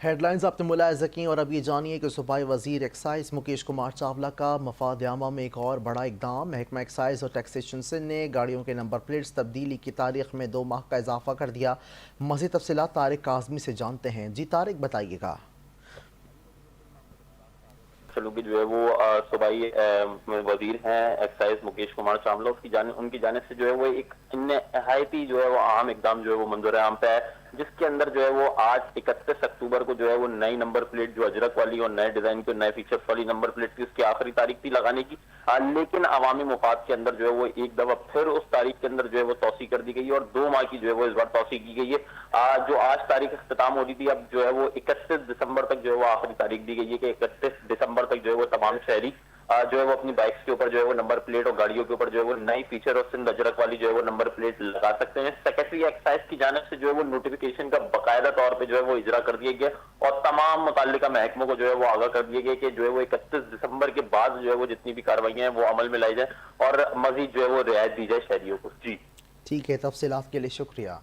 Head lines آپ نے ملاحظہ کی اور اب یہ جانیے کہ صوبائی وزیر ایکسائز مکیش کمار چاولہ کا مفاد عامہ میں ایک اور بڑا اقدام۔ محکمہ ایکسائز اور ٹیکسیشن سے نے گاڑیوں کے نمبر پلیٹس تبدیلی کی تاریخ میں 2 ماہ کا اضافہ کر دیا۔ مزید تفصیلات طارق کاظمی سے جانتے ہیں۔ جی طارق، بتائیے گا۔ سلوکی جو ہے وہ صوبائی وزیر ہیں ایکسائز مکیش کمار چاولہ، ان کی جانب سے جو ہے وہ ایک نہایتی جو ہے وہ اہم اقدام جو ہے وہ منظور عام پہ ہے، جس کے اندر جو ہے وہ آج 31 اکتوبر کو جو ہے وہ نئی نمبر پلیٹ جو اجرک والی اور نئے ڈیزائن کی اور نئے فیچرز والی نمبر پلیٹ کی اس کی آخری تاریخ تھی لگانے کی، لیکن عوامی مفاد کے اندر جو ہے وہ ایک دفعہ پھر اس تاریخ کے اندر جو ہے وہ توسیع کر دی گئی ہے اور 2 ماہ کی جو ہے وہ اس بار توسیع کی گئی ہے۔ جو آج تاریخ اختتام ہو رہی تھی، اب جو ہے وہ 31 دسمبر تک جو ہے وہ آخری تاریخ دی گئی ہے کہ 31 دسمبر تک جو ہے وہ تمام شہری جو ہے وہ اپنی بائکس کے اوپر جو ہے وہ نمبر پلیٹ اور گاڑیوں کے اوپر جو ہے وہ نئی فیچر اور سندھ اجرک والی جو ہے وہ نمبر پلیٹ لگا سکتے ہیں۔ سیکرٹری ایکسائز کی جانب سے جو ہے وہ نوٹیفیکیشن کا باقاعدہ طور پہ جو ہے وہ اجرا کر دیا گیا اور تمام متعلقہ محکموں کو جو ہے وہ آگاہ کر دیا گیا کہ جو ہے وہ 31 دسمبر کے بعد جو ہے وہ جتنی بھی کارروائیاں ہیں وہ عمل میں لائی جائیں اور مزید جو ہے وہ رعایت دی جائے شہریوں کو۔ جی ٹھیک ہے، تفصیلات کے لیے شکریہ۔